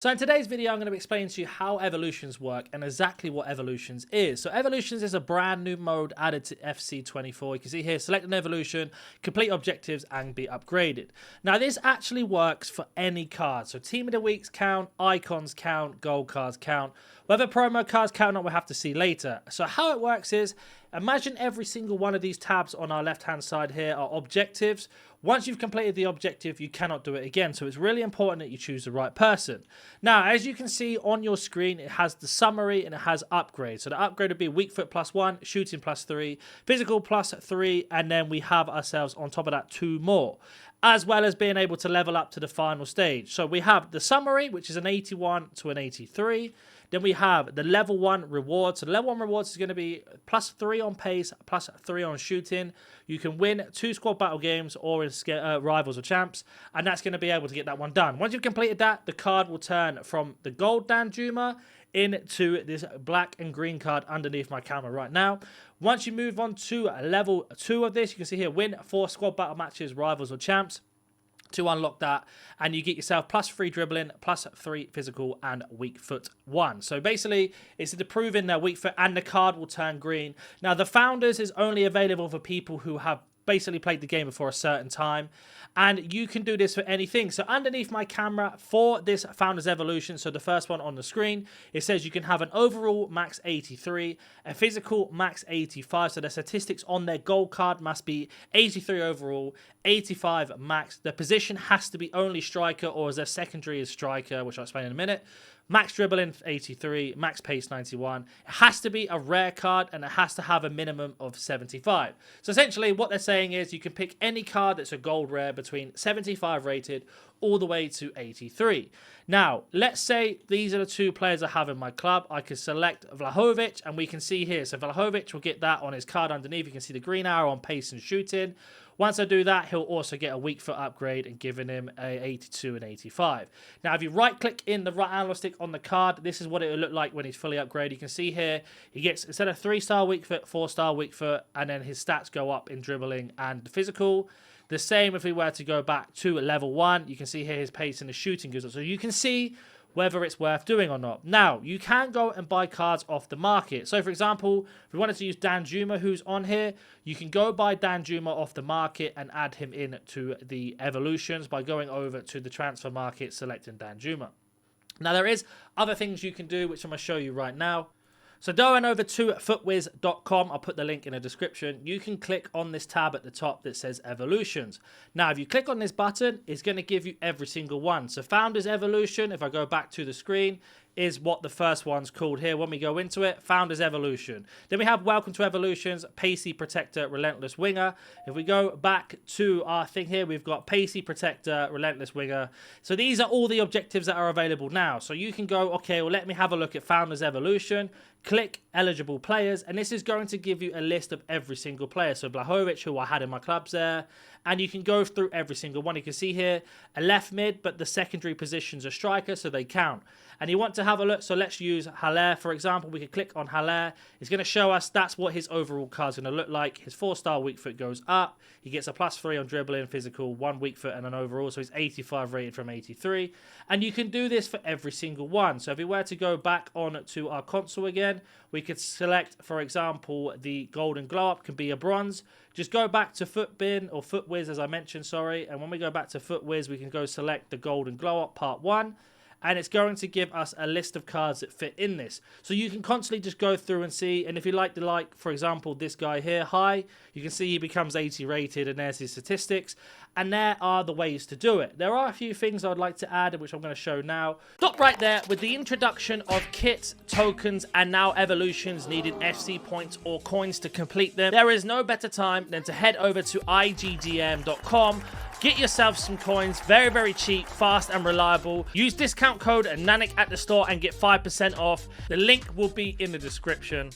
So in today's video, I'm going to be explaining to you how evolutions work and exactly what evolutions is. So evolutions is a brand new mode added to FC24. You can see here, select an evolution, complete objectives and be upgraded. Now this actually works for any card. So team of the weeks count, icons count, gold cards count. Whether promo cards count or not, we'll have to see later. So how it works is, imagine every single one of these tabs on our left-hand side here are objectives. Once you've completed the objective, you cannot do it again. So it's really important that you choose the right person. Now, as you can see on your screen, it has the summary and it has upgrade. So the upgrade would be weak foot +1, shooting +3, physical +3, and then we have ourselves on top of that 2 more, as well as being able to level up to the final stage. So we have the summary, which is an 81 to an 83. Then we have the level 1 rewards. So the level 1 rewards is going to be +3 on pace, +3 on shooting. You can win 2 squad battle games or in rivals or champs, and that's going to be able to get that one done. Once you've completed that, the card will turn from the gold Danjuma into this black and green card underneath my camera right now. Once you move on to level 2 of this, you can see here, win 4 squad battle matches, rivals or champs. To unlock that, and you get yourself +3 dribbling, +3 physical, and weak foot 1. So basically, it's to prove in their weak foot, and the card will turn green. Now, the founders is only available for people who have basically played the game before a certain time, and you can do this for anything. So underneath my camera for this Founders Evolution, so the first one on the screen, it says you can have an overall max 83, a physical max 85, so the statistics on their gold card must be 83 overall, 85 max. The position has to be only striker, or as their secondary is striker, which I'll explain in a minute. Max dribbling 83, max pace 91. It has to be a rare card and it has to have a minimum of 75. So essentially what they're saying is you can pick any card that's a gold rare between 75 rated all the way to 83. Now, let's say these are the 2 players I have in my club. I could select Vlahovic and we can see here. So Vlahovic will get that on his card underneath. You can see the green arrow on pace and shooting. Once I do that, he'll also get a weak foot upgrade and giving him a 82 and 85. Now, if you right-click in the right analog stick on the card, this is what it will look like when he's fully upgraded. You can see here, he gets, instead of 3-star weak foot, 4-star weak foot, and then his stats go up in dribbling and physical. The same if we were to go back to level 1. You can see here his pace and his shooting goes up. So you can see whether it's worth doing or not. Now, you can go and buy cards off the market. So, for example, if we wanted to use Danjuma, who's on here, you can go buy Danjuma off the market and add him in to the evolutions by going over to the transfer market, selecting Danjuma. Now, there is other things you can do, which I'm going to show you right now. So going over to footwiz.com, I'll put the link in the description. You can click on this tab at the top that says Evolutions. Now, if you click on this button, it's going to give you every single one. So Founders Evolution, if I go back to the screen, is what the first one's called here. When we go into it, Founders Evolution. Then we have Welcome to Evolutions, Pacey Protector, Relentless Winger. If we go back to our thing here, we've got Pacey Protector, Relentless Winger. So these are all the objectives that are available now. So you can go, okay, well, let me have a look at Founders Evolution. Click eligible players, and this is going to give you a list of every single player. So Blahovic, who I had in my clubs there, and you can go through every single one. You can see here a left mid, but the secondary positions are striker, so they count. And you want to have a look, so let's use Haller, for example. We could click on Haller. It's going to show us that's what his overall card is going to look like. His 4-star weak foot goes up. He gets a +3 on dribbling, physical, 1 weak foot and an overall. So he's 85 rated from 83. And you can do this for every single one. So if we were to go back on to our console again, we could select, for example, the golden glow up can be a bronze. Just go back to Footbin or Footwiz, as I mentioned, sorry. And when we go back to Footwiz, we can go select the golden glow up part 1. And it's going to give us a list of cards that fit in this. So you can constantly just go through and see. And if you like for example, this guy here, high, you can see he becomes 80 rated and there's his statistics. And there are the ways to do it. There are a few things I'd like to add, which I'm going to show now. Stop right there with the introduction of kits, tokens, and now evolutions needed FC points or coins to complete them. There is no better time than to head over to igdm.com. Get yourself some coins, very, very cheap, fast and reliable. Use discount code NANIC at the store and get 5% off. The link will be in the description.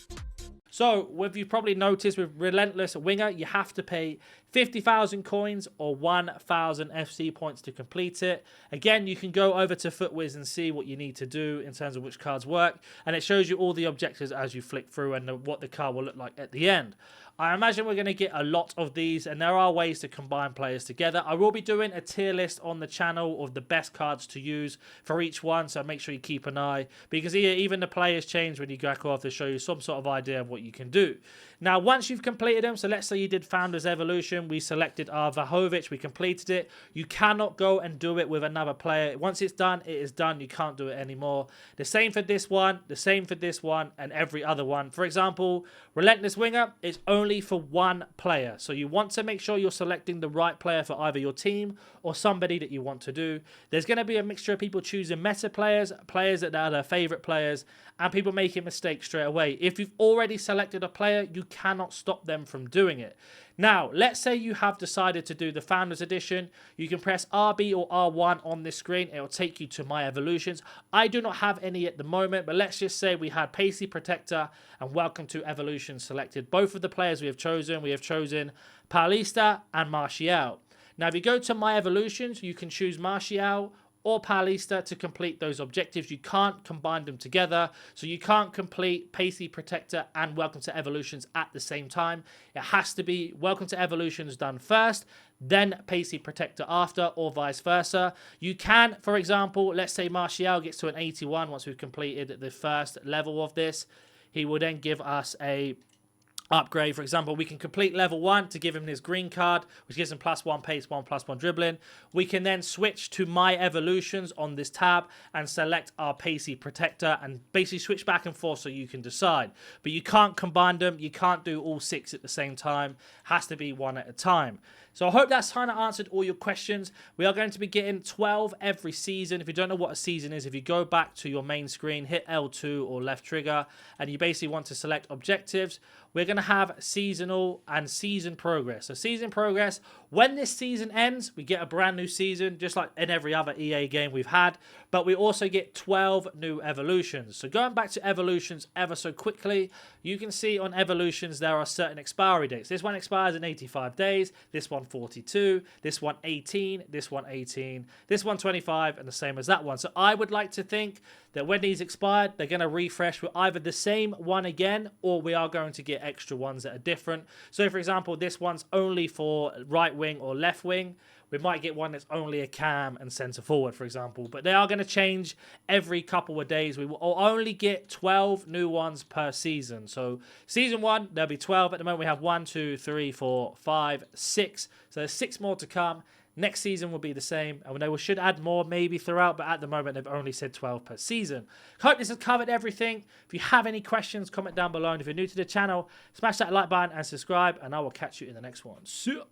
So, if you've probably noticed with Relentless Winger, you have to pay 50,000 coins or 1,000 FC points to complete it. Again, you can go over to FootWiz and see what you need to do in terms of which cards work, and it shows you all the objectives as you flick through and what the card will look like at the end. I imagine we're going to get a lot of these, and there are ways to combine players together. I will be doing a tier list on the channel of the best cards to use for each one, so make sure you keep an eye, because even the players change when you go off to show you some sort of idea of what you can do. Now, once you've completed them, so let's say you did Founders Evolution, we selected our Vlahovic, we completed it. You cannot go and do it with another player. Once it's done, it is done. You can't do it anymore. The same for this one, the same for this one, and every other one. For example, Relentless Winger is only for one player. So you want to make sure you're selecting the right player for either your team or somebody that you want to do. There's going to be a mixture of people choosing meta players, players that are their favorite players, and people making mistakes straight away. If you've already selected a player, you cannot stop them from doing it. Now, let's say you have decided to do the Founders Edition. You can press RB or R1 on this screen. It will take you to My Evolutions. I do not have any at the moment, but let's just say we had Pacey Protector and Welcome to Evolution selected. Both of the players we have chosen Paulista and Martial. Now, if you go to My Evolutions, you can choose Martial or Paulista to complete those objectives. You can't combine them together, so you can't complete Pacey Protector and Welcome to Evolutions at the same time. It has to be Welcome to Evolutions done first, then Pacey Protector after, or vice versa. You can, for example, let's say Martial gets to an 81 once we've completed the first level of this. He will then give us a upgrade. For example, we can complete level 1 to give him his green card, which gives him +1 pace, 1+1 dribbling. We can then switch to My Evolutions on this tab and select our Pacey Protector and basically switch back and forth so you can decide. But you can't combine them. You can't do all 6 at the same time. Has to be one at a time. So I hope that's kind of answered all your questions. We are going to be getting 12 every season. If you don't know what a season is, if you go back to your main screen, hit L2 or left trigger, and you basically want to select objectives, we're going to have seasonal and season progress. So season progress, when this season ends, we get a brand new season, just like in every other EA game we've had, but we also get 12 new evolutions. So going back to evolutions ever so quickly, you can see on evolutions there are certain expiry dates. This one expires in 85 days, this one 42, this one 18, this one 18, this one 25, and the same as that one. So I would like to think that when these expired, they're going to refresh with either the same one again, or we are going to get extra ones that are different. So for example, this one's only for right wing or left wing. We might get one that's only a cam and centre forward, for example. But they are going to change every couple of days. We will only get 12 new ones per season. So season 1, there'll be 12. At the moment, we have 1, 2, 3, 4, 5, 6. So there's 6 more to come. Next season will be the same, and they should add more maybe throughout, but at the moment they've only said 12 per season. Hope this has covered everything. If you have any questions, comment down below, and if you're new to the channel, smash that like button and subscribe, and I will catch you in the next one. See ya.